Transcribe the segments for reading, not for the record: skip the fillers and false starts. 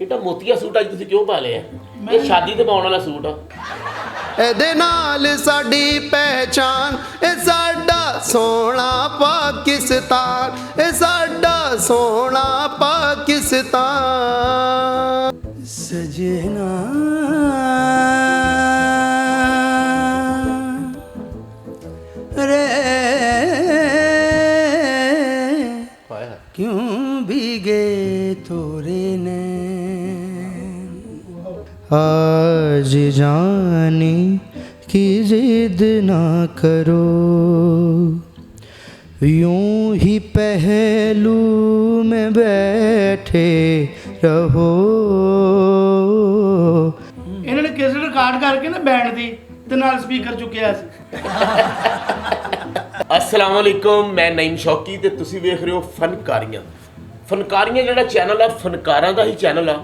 ਇਹਦਾ ਮੋਤੀਆ ਸੂਟ ਅੱਜ ਤੁਸੀਂ ਕਿਉਂ ਪਾ ਲਿਆ? ਇਹ ਸ਼ਾਦੀ ਤੇ ਪਾਉਣ ਵਾਲਾ ਸੂਟ ਆ। ਇਹਦੇ ਨਾਲ ਸਾਡੀ ਪਹਿਚਾਨ, ਇਹ ਸਾਡਾ ਸੋਹਣਾ ਪਾਕਿਸਤਾਨ, ਇਹ ਸਾਡਾ ਸੋਹਣਾ ਪਾਕਿਸਤਾਨ। ਸਜਣਾ रे क्यों भीगे तोरे नैन, आज जाने की जिद ना करो, यूं ही पहलू में बैठे रहो। इन्होंने कैसेट रिकॉर्ड करके ना बैंड दी ते नाल स्पीकर चुकिया सी। अस्सलाम वालेकुम, मैं नईम शौकी ते तुसी वेख रहे हो फनकारियां। फनकारियां जिहड़ा चैनल आ फनकारां दा ही चैनल आ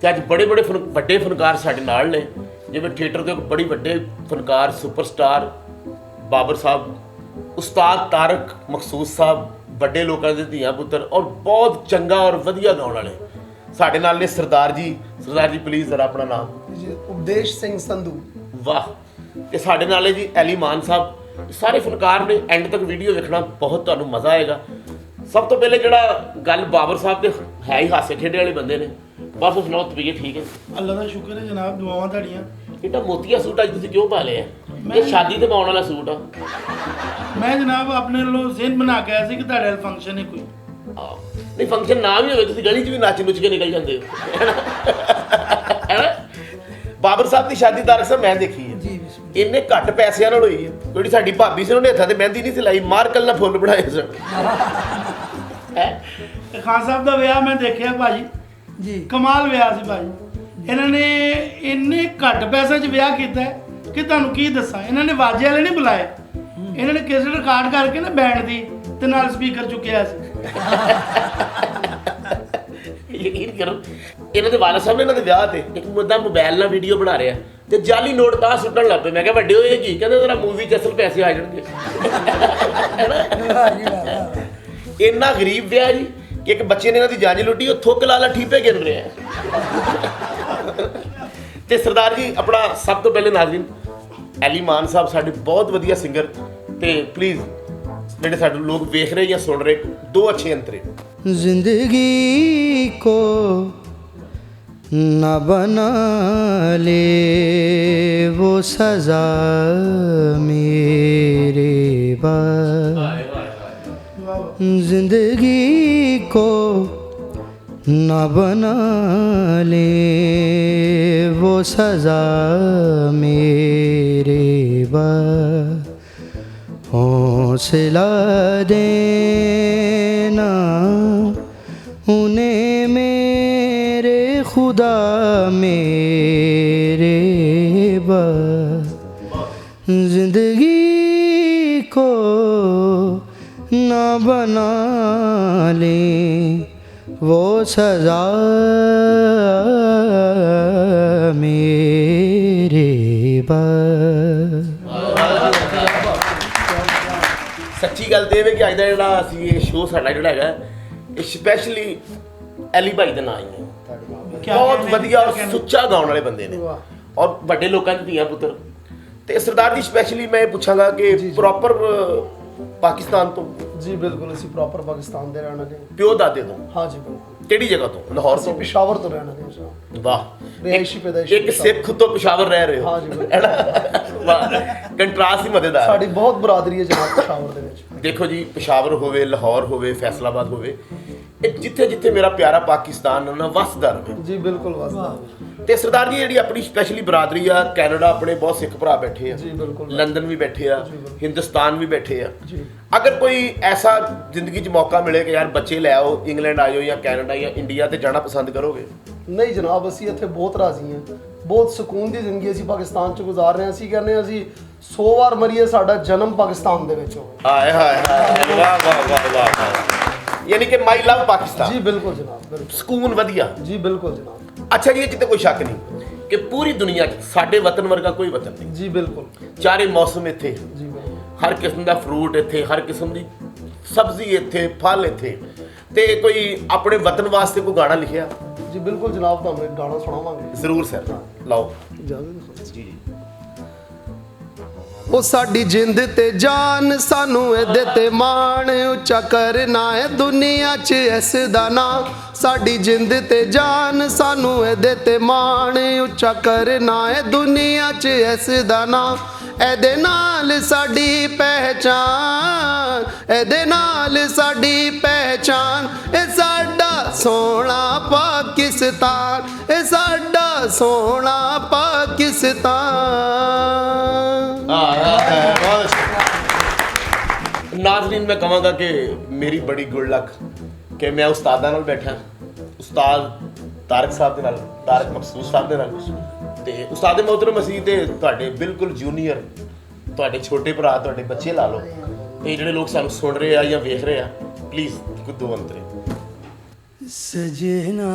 ते अज बड़े बड़े वड्डे फनकार साडे नाल ने, जिवें थिएटर दे बड़े वड्डे फनकार सुपरस्टार बाबर साहब, उस्ताद तारक मखसूस साहब, वड्डे लोकां दे धीआं पुत्तर और बहुत चंगा और वधिया गाउण वाले साडे नाल ने। सरदार जी प्लीज़ जरा अपना नाम। उपदेश सिंह संधू। वाह। ते साडे नाल है जी एली मान साहब। सारे फनकार ने, एंड तक वीडियो देखना, बहुत तुहानू मज़ा आएगा। सब तो पहले जिहड़ा गल बाबर साहब के है ही हासे खेडे वाले बंदे ने। बस सुनाओ, तबीयत ठीक है? अल्लाह दा शुक्र है जनाब, दुआवां तुहाड़ियां। इतना मोतिया सूट अज तुसीं क्यों पा लिया? ये शादी ते पाउण वाला सूट आ। मैं जनाब अपने लो ज़हन बना के आया सी कि तुहाडे फंक्शन है कोई। नहीं फंक्शन ना भी होवे, तुसीं गली च भी नच नुच के निकल जांदे हो, है ना? बाबर साहब की शादी तारक साहब मैं देखी है, इन्ने घट पैसों नाल होई है। जिहड़ी साडी भाभी सी उन्होंने हत्थां ते मेहंदी नहीं सी लाई, मार्कल नाल फुੱਲ बनाए सन। खान साहब का विआह मैं देखिया भाजी जी, कमाल विआह सी भाजी। इन्होंने इन्ने घट पैसे च विआह कीता है कि तुहानू की दस्सां। इन्होंने वाजे वाले नहीं बुलाए, इन्होंने कैसेट रिकॉर्ड करके ना बैंड दी ते नाल स्पीकर चुकिया सी। यकीन करो, इन्होंने वाला साहब ने इन्होंने विआह ते एक मुद्दा मोबाइल नाल वीडियो बना रहा ते जाली नोट तां सुट्टण लग पे। मैं कहा वड्डे होए की? कहंदे तेरा मूवी च असल पैसे आ जाणगे। इन्ना गरीब विआह जी कि एक बच्चे ने इन्हां दी जानी लुੱਟੀ, ਉਹ थुੱक ला ठीपे गिन ਰਿਹਾ है। ते सरदार जी अपना सब तो पहले नाज़रीन एली मान साहब साडे बहुत वधिया सिंगर, ते प्लीज़ ਜਿਹੜੇ ਸਾਡੇ ਲੋਕ ਵੇਖ ਰਹੇ ਜਾਂ ਸੁਣ ਰਹੇ, दो अच्छे अंतरे। जिंदगी को न बना ले वो सजा मेरे बाद, जिंदगी को न बना ले वो सजा मेरे बाद, हौसला देना उन्हें मेरे खुदा मेरे बा, जिंदगी को न बना ले वो सजा मेरे बा। सच्ची गल तो यह कि अज का जोड़ा असी ये शो साडा जोड़ा है ये स्पैशली एली भाई के नाम ही है। बहुत वधिया और सुच्चा गाउण वाले बंदे ने और बड़े लोगों के धीआं पुत्तर। तो सरदार जी स्पैशली मैं पूछांगा कि प्रॉपर पाकिस्तान तो? जी बिल्कुल, असी प्रॉपर पाकिस्तान दे रहने वाले। प्यो दादे तो? हाँ जी बिल्कुल। ਕਿਹੜੀ ਜਗ੍ਹਾ ਤੋਂ? ਲਾਹੌਰ ਤੋਂ? पेशावर तो रहने वाले हैं। वाह, रिहायशी पैदाइशी एक सिख तो पेशावर रह रहे हो। हाँ जी बिल्कुल। है ना? वाह, कंट्रास्ट ही मजेदार। साड़ी बहुत बरादरी है जनाब पेशावर दे विच। देखो जी, पेशावर होवे, लाहौर होवे, फैसलाबाद होवे, जिथे जिथे मेरा प्यारा पाकिस्तान ना वसदा रहे। जी बिल्कुल वास्ता। ते सरदार जी जी अपनी स्पैशली बरादरी आ, कैनेडा अपने बहुत सिख भरा बैठे आ, जी बिल्कुल। लंदन भी बैठे आ, हिंदुस्तान भी बैठे आ। जी। अगर कोई ऐसा जिंदगी च मौका मिले कि यार बच्चे ले आओ, इंग्लैंड आयो या कैनेडा या इंडिया ते जाना पसंद करोगे? नहीं जनाब, असी इत्थे बहुत राजी हैं। बहुत सुकून दी जिंदगी असी पाकिस्तान च गुजार रहे हैं। असी कहने असी 100 बार मरीए, साडा जन्म पाकिस्तान दे विच होवे। हाय हाय हाय, वाह वाह वाह वाह। यानी कि माई लव पाकिस्तान। जी बिल्कुल जनाब, बिल्कुल सुकून वधिया। जी बिल्कुल जनाब। अच्छा जी, ये कोई शक नहीं कि पूरी दुनिया च साडे वतन वर्गा कोई वतन नहीं। जी बिल्कुल। चारे मौसम इत्थे, जी बिल्कुल। हर किस्म का फ्रूट इत्थे, हर किस्म की सब्जी इत्थे, फल इत्थे। ते कोई अपने वतन वास्ते कोई गाना लिखिया? ਜੀ ਬਿਲਕੁਲ ਜਨਾਬ, ਤੁਹਾਨੂੰ ਇੱਕ ਗਾਣਾ ਸੁਣਾਵਾਂਗੇ। ਜ਼ਰੂਰ ਸਰ, ਲਾਓ ਇਜਾਜ਼ਤ ਜੀ ਜੀ। ਉਹ ਸਾਡੀ ਜਿੰਦ ਤੇ ਜਾਨ, ਸਾਨੂੰ ਇਹਦੇ ਤੇ ਮਾਣ, ਉੱਚਾ ਕਰਨਾ ਹੈ ਦੁਨੀਆ 'ਚ ਇਸ ਦਾ ਨਾਂ। ਸਾਡੀ ਜਿੰਦ ਤੇ ਜਾਨ, ਸਾਨੂੰ ਇਹਦੇ ਤੇ ਮਾਣ, ਉੱਚਾ ਕਰਨਾ ਹੈ ਦੁਨੀਆ 'ਚ ਇਸ ਦਾ ਨਾਂ। ਇਹਦੇ ਨਾਲ ਸਾਡੀ ਪਹਿਚਾਨ, ਇਹਦੇ ਨਾਲ ਸਾਡੀ ਪਹਿਚਾਨ, ਇਹ ਸਾਡਾ ਸੋਹਣਾ ਪਾਕਿਸਤਾਨ, ਇਹ ਸਾਡਾ ਸੋਹਣਾ ਪਾਕਿਸਤਾਨ। ਨਾਜ਼ਰੀਨ, ਮੈਂ ਕਹਾਂਗਾ ਕਿ ਮੇਰੀ ਬੜੀ ਗੁੱਡ ਲੱਕ ਕਿ ਮੈਂ ਉਸਤਾਦਾਂ ਨਾਲ ਬੈਠਾ, ਉਸਤਾਦ ਤਾਰਕ ਸਾਹਿਬ ਦੇ ਨਾਲ, ਤਾਰਕ ਮਕਸੂਦ ਸਾਹਿਬ ਦੇ ਨਾਲ, ਤੇ ਉਸਤਾਦ ਮੁਹਤਰਮ ਅਸੀਂ ਤੇ ਤੁਹਾਡੇ ਬਿਲਕੁਲ ਜੂਨੀਅਰ, ਤੁਹਾਡੇ ਛੋਟੇ ਭਰਾ, ਤੁਹਾਡੇ ਬੱਚੇ ਲਾ ਲਓ, ਤੇ ਜਿਹੜੇ ਲੋਕ ਸਾਨੂੰ ਸੁਣ ਰਹੇ ਆ ਜਾਂ ਵੇਖ ਰਹੇ ਆ, ਪਲੀਜ਼ ਕੁਝ ਦੋ ਅੰਤਰੇ। सजना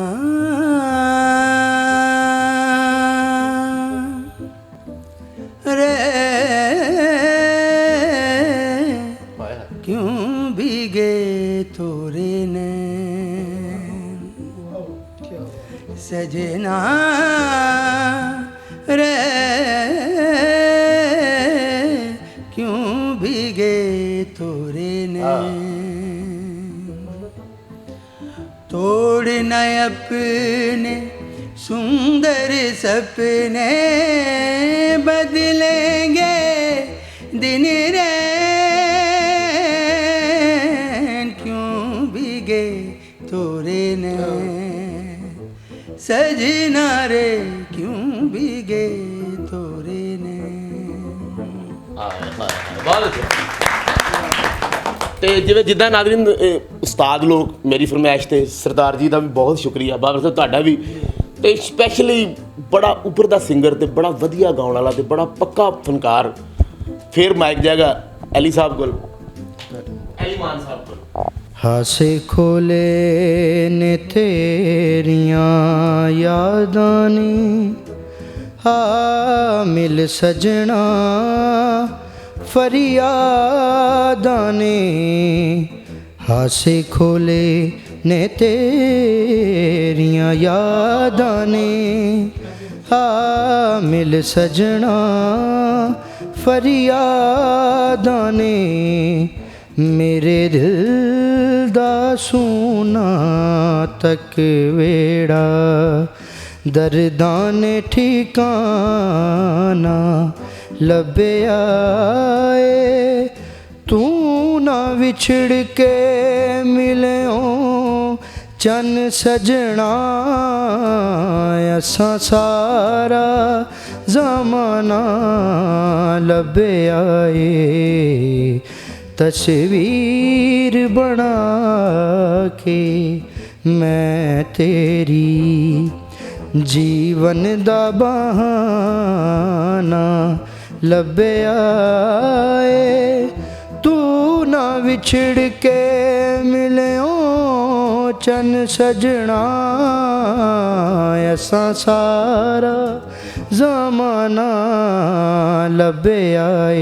रे क्यों भीगे तोरे नैन, सजना रे क्यों भीगे तोरे नैन, तोड़ना अपने सुंदर सपने, बदलेंगे दिन रैन, क्यों भीगे तोरे नैन, सजना रे क्यों भीगे तोरे नैन। ਬਹੁਤ ਅੱਛਾ। ਤੇ ਜਿੱਦਾਂ ਨਾਜ਼ਰੀਨ ਉਸਤਾਦ ਲੋਕ ਮੇਰੀ ਫਰਮਾਇਸ਼ ਤੇ ਸਰਦਾਰ ਜੀ ਦਾ ਵੀ ਬਹੁਤ ਸ਼ੁਕਰੀਆ, ਬਾਬਾ ਸਾਹਿਬ ਤੁਹਾਡਾ ਵੀ, ਤੇ ਸਪੈਸ਼ਲੀ ਬੜਾ ਉੱਭਰਦਾ ਸਿੰਗਰ ਤੇ ਬੜਾ ਵਧੀਆ ਗਾਉਣ ਵਾਲਾ ਤੇ ਬੜਾ ਪੱਕਾ ਫਨਕਾਰ। ਫਿਰ ਮਾਈਕ ਜਾਏਗਾ ਅਲੀ ਸਾਹਿਬ ਕੋਲ, ਅਲੀ ਮਾਨ ਸਾਹਿਬ ਕੋਲ। हासे खोले ने तेरियां यादां ने, हा मिल सजना फरियादां ने, हासे खोले ने तेरियां यादां ने, हा मिल सजना फरियादां ने, मेरे दिल दा सोना तक वेड़ा, दर्दां ने ठिकाना लभया ए, तू ना विछड़ के मिलियो चन सजना, असां सारा ज़माना लभया ए, तस्वीर बना के मैं तेरी, जीवन दा बहाना लभया ए, तू ना विछड़ के मिलियो चन सजना, असां सारा ज़माना लभया ए,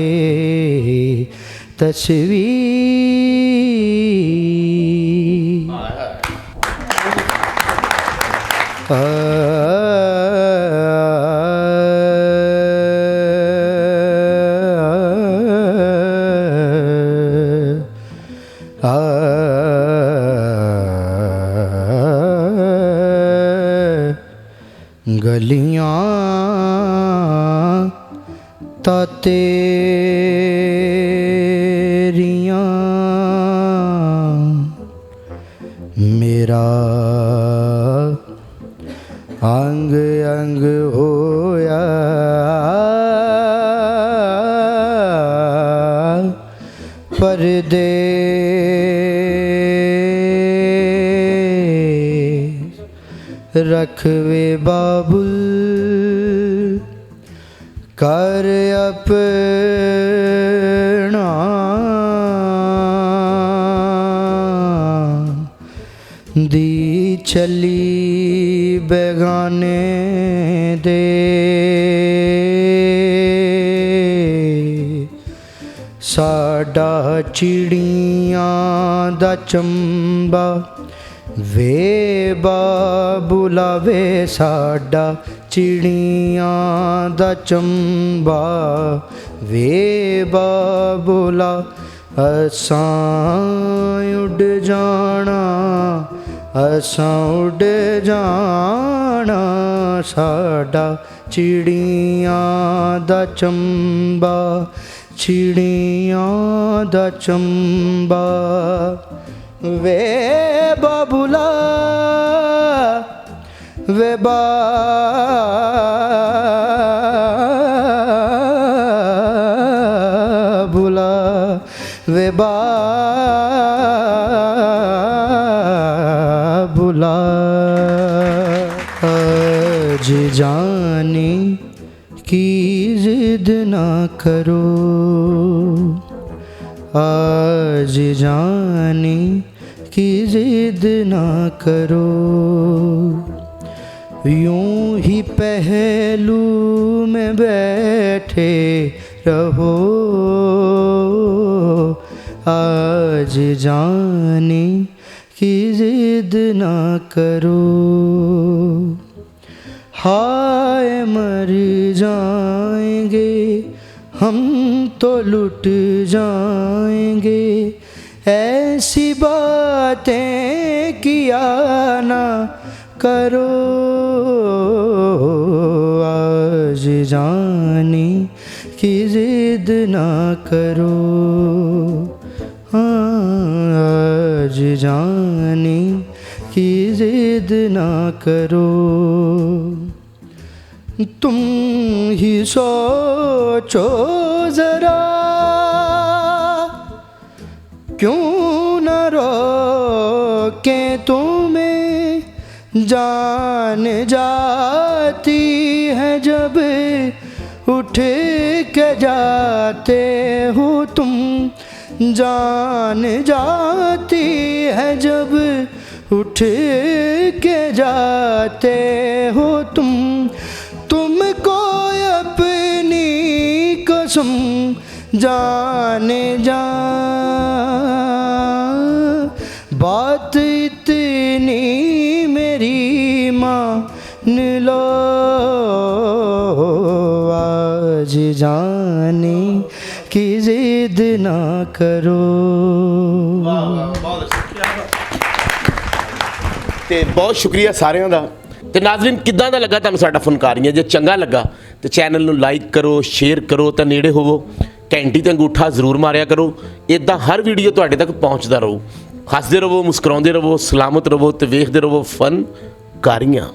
तस्वीर गलियां ताते मेरा अंग अंग होया, पर्दे रखवे बाबुल कर अपना, दी चली बेगाने दे, साडा चिड़ियां दा चंबा ਵੇ ਬਾਬੁਲਾ ਵੇ ਸਾਡਾ ਚਿੜੀਆਂ ਦਾ ਚੰਬਾ, ਵੇ ਬਾਬੁਲਾ ਅਸਾਂ ਉੱਡ ਜਾਣਾ, ਅਸਾਂ ਉੱਡ ਜਾਣਾ, ਸਾਡਾ ਚਿੜੀਆਂ ਦਾ ਚੰਬਾ, ਚਿੜੀਆਂ ਦਾ ਚੰਬਾ। ਵੇ ਬਾਬੁਲਾ ਵੇ ਬਾਬੁਲਾ ਵੇ ਬਾਬੁਲਾ। आज जाने की जिद ना करो, आज जाने की जिद ना करो, यूं ही पहलू में बैठे रहो, आज जाने की जिद ना करो। हाय मर जाएंगे हम तो लुट जाएंगे, ऐसी बातें किया ना करो, आज जाने की जिद ना करो, आज जाने की जिद ना करो। तुम ही सोचो जरा, क्यों न रोकें तुम्हें, जान जाती है जब उठ के जाते हो तुम, जान जाती है जब उठ के जाते हो तुम, तुमको अपनी कसम जाने जा, बात इतनी मेरी मान लो, आज जाने की जिद ना करो। ਤੇ ਬਹੁਤ ਸ਼ੁਕਰੀਆ ਸਾਰਿਆਂ ਦਾ। ਤੇ ਨਾਜ਼ਰੀਨ, ਕਿੱਦਾਂ ਦਾ ਲੱਗਾ ਤੁਹਾਨੂੰ ਸਾਡਾ ਫਨਕਾਰੀਆਂ? ਜੇ ਚੰਗਾ ਲੱਗਾ ਤੇ ਚੈਨਲ ਨੂੰ ਲਾਈਕ ਕਰੋ, ਸ਼ੇਅਰ ਕਰੋ, ਤਾਂ ਨੇੜੇ ਹੋਵੋ, ਘੰਟੀ ਤੇ ਅੰਗੂਠਾ ਜ਼ਰੂਰ ਮਾਰਿਆ ਕਰੋ। ਇਦਾਂ ਹਰ ਵੀਡੀਓ ਤੁਹਾਡੇ ਤੱਕ ਪਹੁੰਚਦਾ ਰਹੂ। ਹੱਸਦੇ ਰਹੋ, ਮੁਸਕਰਾਉਂਦੇ ਰਹੋ, ਸਲਾਮਤ ਰਹੋ ਤੇ ਵੇਖਦੇ ਰਹੋ ਫਨਕਾਰੀਆਂ।